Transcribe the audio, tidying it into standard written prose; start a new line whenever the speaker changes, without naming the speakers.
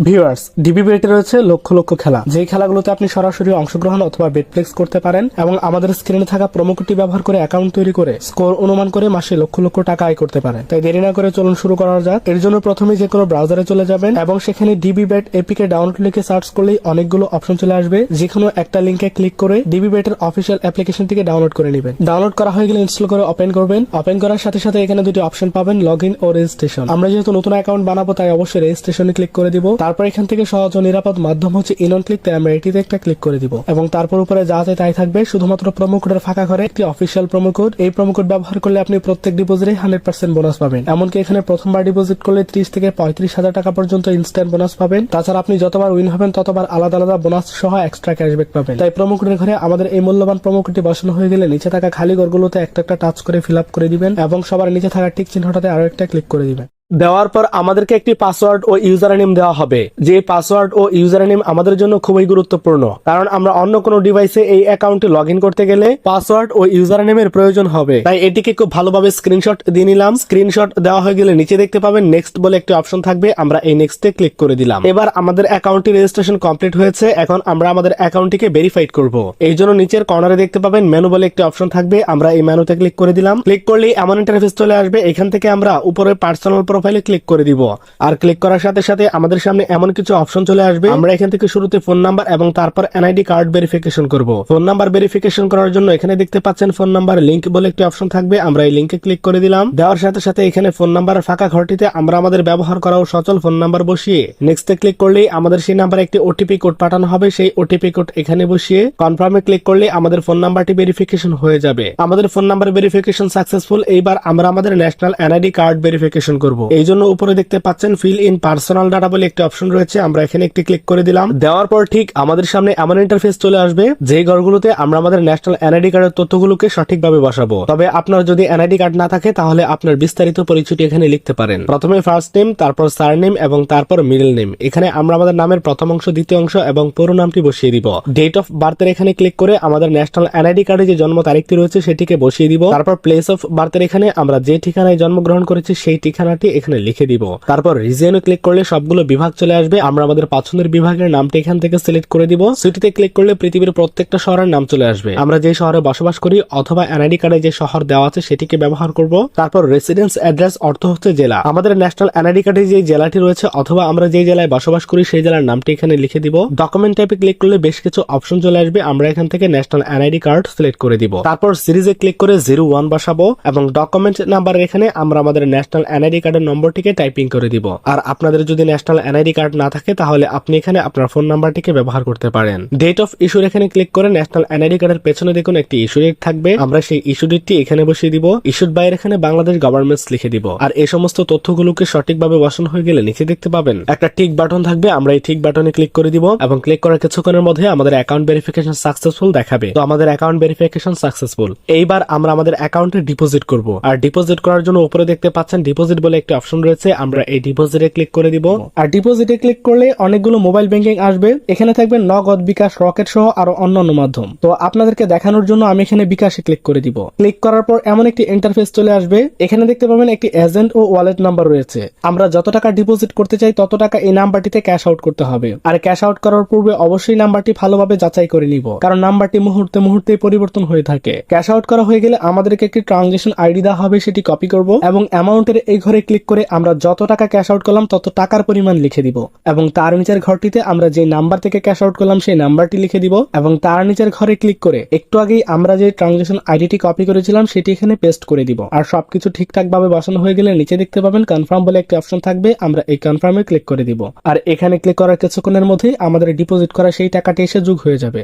Viewers, DB বেটে রয়েছে লক্ষ লক্ষ খেলা, যেই খেলাগুলোতে আপনি সরাসরি অংশগ্রহণ অথবা বেট প্লেস করতে পারেন এবং আমাদের স্ক্রিনে থাকা প্রোমো কোডটি ব্যবহার করে অ্যাকাউন্ট তৈরি করে স্কোর অনুমান করে মাসে লক্ষ লক্ষ টাকা আয় করতে পারেন। তাই দেরি না করে চলুন শুরু করা যাক। এর জন্য প্রথমে যে কোনো ব্রাউজারে চলে যাবেন এবং সেখানে ডিবি বেট এপিকে ডাউনলোড লিখে সার্চ করলেই অনেকগুলো অপশন চলে আসবে। যে কোনো একটা লিঙ্কে ক্লিক করে ডিবি বেটের অফিসিয়াল অ্যাপ্লিকেশন থেকে ডাউনলোড করে নেবেন। ডাউনলোড করা হয়ে গেলে ইনস্টল করে ওপেন করবেন। ওপেন করার সাথে সাথে এখানে দুটি অপশন পাবেন, লগ ইন ও রেজিস্ট্রেশন। আমরা যেহেতু নতুন অ্যাকাউন্ট বানাবো তাই অবশ্যই রেজিস্ট্রেশনে ক্লিক করে দিব। তারপর এখান থেকে সহজ ও নিরাপদ মাধ্যম হচ্ছে ইন অন ক্লিক, তাই আমরা এটিতে একটা ক্লিক করে দিব এবং তারপর উপরে যা আছে তাই থাকবে, শুধুমাত্র প্রোমো কোডের ফাঁকা করে একটি অফিসিয়াল প্রোমো কোড। এই প্রোমো কোড ব্যবহার করলে আপনি প্রত্যেক ডিপোজিটে 100% বোনাস পাবেন। এমনকি এখানে প্রথমবার ডিপোজিট করলে 30 থেকে 35,000 টাকা পর্যন্ত ইনস্ট্যান্ট বোনাস পাবেন। তাছাড়া আপনি যতবার উইন হবেন ততবার আলাদা আলাদা বোনাস সহ এক্সট্রা ক্যাশব্যাক পাবেন। তাই প্রোমো কোডের ঘরে আমাদের এই মূল্যবান প্রোমো কোডটি বসানো হয়ে গেলে নিচে থাকা খালি ঘরগুলোতে একটা একটা টাচ করে ফিল আপ করে দিবেন এবং সবার নিচে থাকা টিক চিহ্নটাতে আরো একটা ক্লিক করে দিবেন। দেওয়ার পর আমাদেরকে একটি পাসওয়ার্ড ও ইউজার নেম দেওয়া হবে। যে পাসওয়ার্ড ও ইউজার নেম আমাদের জন্য খুবই গুরুত্বপূর্ণ, কারণ আমরা অন্য কোনো ডিভাইসে এই অ্যাকাউন্টে লগ ইন করতে গেলে পাসওয়ার্ড ও ইউজার নেমের প্রয়োজন হবে। তাই এটিকে খুব ভালোভাবে স্ক্রিনশট দিয়ে নিলাম। স্ক্রিনশট দেওয়া হয়ে গেলে নিচে দেখতে পাবেন নেক্সট বলে একটি অপশন থাকবে, আমরা এই নেক্সটে ক্লিক করে দিলাম। এবার আমাদের অ্যাকাউন্টটি রেজিস্ট্রেশন কমপ্লিট হয়েছে। এখন আমরা আমাদের অ্যাকাউন্টটিকে ভেরিফাইড করব। এই জন্য নিচের কর্নারে দেখতে পাবেন মেনু বলে একটি অপশন থাকবে, আমরা এই মেনুতে ক্লিক করে দিলাম। ক্লিক করলেই এমন ইন্টারফেস চলে আসবে। এখান থেকে আমরা উপরে পার্সোনাল প্রোফাইলে ক্লিক করে দিব। আর ক্লিক করার সাথে সাথে আমাদের সামনে এমন কিছু অপশন চলে আসবে। আমরা এখান থেকে শুরুতে ফোন নাম্বার এবং তারপর এনআইডি কার্ড ভেরিফিকেশন করব। ফোন নাম্বার ভেরিফিকেশন করার জন্য এখানে দেখতে পাচ্ছেন ফোন নাম্বার লিংক বলে একটি অপশন থাকবে, আমরা এই লিংকে ক্লিক করে দিলাম। দেওয়ার সাথে সাথে এখানে ফোন নাম্বারের ফাঁকা ঘরটিতে আমরা আমাদের ব্যবহার করা ও সচল ফোন নাম্বার বসিয়ে নেক্সটে ক্লিক করলেই আমাদের সেই নাম্বারে একটি ওটিপি কোড পাঠানো হবে। সেই ওটিপি কোড এখানে বসিয়ে কনফার্মে ক্লিক করলে আমাদের ফোন নাম্বারটি ভেরিফিকেশন হয়ে যাবে। আমাদের ফোন নাম্বার ভেরিফিকেশন সাকসেসফুল। এইবার আমরা আমাদের ন্যাশনাল এনআইডি কার্ড ভেরিফিকেশন করব। এই জন্য উপরে দেখতে পাচ্ছেন ফিল ইন পার্সোনাল ডাটা বলে একটি অপশন রয়েছে, আমরা এখানে একটি ক্লিক করে দিলাম। দেওয়ার পর ঠিক আমাদের সামনে এমন ইন্টারফেস চলে আসবে যে ঘরগুলোতে আমরা আমাদের ন্যাশনাল এনআইডি কার্ডের তথ্যগুলোকে সঠিকভাবে বসাবো। তবে আপনার যদি এনআইডি কার্ড না থাকে তাহলে আপনার বিস্তারিত পরিচয়টি এখানে লিখতে পারেন। প্রথমে ফার্স্ট নেম, তারপর সারনেম এবং তারপর মিডল নেম। এখানে আমরা আমাদের নামের প্রথম অংশ, দ্বিতীয় অংশ এবং পুরো নামটি বসিয়ে দিব। ডেট অফ বার্থের এখানে ক্লিক করে আমাদের ন্যাশনাল এনআইডি কার্ডে যে জন্ম তারিখটি রয়েছে সেটিকে বসিয়ে দিব। তারপর প্লেস অফ বার্থের এখানে আমরা যে ঠিকানায় জন্মগ্রহণ করেছি সেই ঠিকানাটি এখানে লিখে দিব। তারপর রিজিয়নে ক্লিক করলে সবগুলো বিভাগ চলে আসবে। আমরা আমাদের পছন্দের বিভাগের নামটি এখান থেকে সিলেক্ট করে দিব। সিটিতে ক্লিক করলে পৃথিবীর প্রত্যেকটা শহরের নাম চলে আসবে। আমরা যে শহরে বসবাস করি অথবা এনআইডি কার্ডে যে শহর দেওয়া আছে সেটিকে ব্যবহার করব। তারপর রেসিডেন্স অ্যাড্রেস অর্থ হচ্ছে জেলা। আমাদের ন্যাশনাল এনআইডি কার্ডে যে জেলাটি রয়েছে অথবা আমরা যে জেলায় বসবাস করি সেই জেলার নামটি এখানে লিখে দিব। ডকুমেন্ট টাইপে ক্লিক করলে বেশ কিছু অপশন চলে আসবে, আমরা এখান থেকে ন্যাশনাল এনআইডি কার্ড সিলেক্ট করে দিব। তারপর সিরিজে ক্লিক করে 01 বসাবো এবং ডকুমেন্ট নাম্বারের এখানে আমরা আমাদের ন্যাশনাল এনআইডি কার্ডের নম্বরটিকে টাইপিং করে দিব। আর আপনাদের যদি ন্যাশনাল এনআইডি কার্ড না থাকে তাহলে আপনি এখানে আপনার ফোন নাম্বারটিকে ব্যবহার করতে পারেন। ডেট অফ ইস্যুর এখানে ক্লিক করে ন্যাশনাল এনআইডি কার্ডের পেছনে দেখুন একটি ইস্যু ডেট থাকবে, আমরা সেই ইস্যু ডেটটি এখানে বসিয়ে দিব। ইস্যুড বাই এর এখানে বাংলাদেশ গভর্নমেন্টস লিখে দিব। আর এই সমস্ত তথ্যগুলোকে সঠিকভাবে বসানো হয়ে গেলে নিচে দেখতে পাবেন একটা টিক বাটন থাকবে, আমরা এই টিক বাটনে ক্লিক করে দিব এবং ক্লিক করার কিছুক্ষণের মধ্যে আমাদের অ্যাকাউন্ট ভেরিফিকেশন সাকসেসফুল দেখাবে। তো আমাদের অ্যাকাউন্ট ভেরিফিকেশন সাকসেসফুল। এইবার আমরা আমাদের অ্যাকাউন্টে ডিপোজিট করব। আর ডিপোজিট করার জন্য উপরে দেখতে পাচ্ছেন ডিপোজিট বলে একটি অপশন রয়েছে, আমরা এই ডিপোজিটে ক্লিক করে দিব। আর ডিপোজিটে ক্লিক করলে অনেকগুলো মোবাইল ব্যাংকিং আসবে, এখানে থাকবে নগদ, বিকাশ, রকেট সহ আরো অন্যান্য মাধ্যম। তো আপনাদেরকে দেখানোর জন্য আমি এখানে বিকাশে ক্লিক করে দিব। ক্লিক করার পর এমন একটি ইন্টারফেস চলে আসবে, এখানে দেখতে পাবেন একটি এজেন্ট ও ওয়ালেট নাম্বার রয়েছে। আমরা যত টাকা ডিপোজিট করতে চাই তত টাকা এই নাম্বারটিতে ক্যাশ আউট করতে হবে। আর ক্যাশ আউট করার পূর্বে অবশ্যই নাম্বারটি ভালোভাবে যাচাই করে নিব, কারণ নাম্বারটি মুহূর্তে মুহূর্তে পরিবর্তন হয়ে থাকে। ক্যাশ আউট করা হয়ে গেলে আমাদেরকে একটি ট্রানজাকশন আইডি দেওয়া হবে, সেটি কপি করব এবং অ্যামাউন্টের এই ঘরে ক্লিক করে আমরা যত টাকা ক্যাশ আউট করলাম তত টাকার পরিমাণ লিখে দিব এবং তার নিচের ঘরটিতে আমরা যে নাম্বার থেকে ক্যাশ আউট করলাম সেই নাম্বারটি লিখে দিব এবং তার নিচের ঘরে ক্লিক করে একটু আগেই আমরা যে ট্রানজাকশন আইডিটি কপি করেছিলাম সেটি এখানে পেস্ট করে দিব। আর সবকিছু ঠিকঠাক ভাবে বসানো হয়ে গেলে নিচে দেখতে পাবেন কনফার্ম বলে একটি অপশন থাকবে, আমরা এই কনফার্মে ক্লিক করে দিব। আর এখানে ক্লিক করার কিছুক্ষণের মধ্যেই আমাদের ডিপোজিট করা সেই টাকাটি এসে যোগ হয়ে যাবে।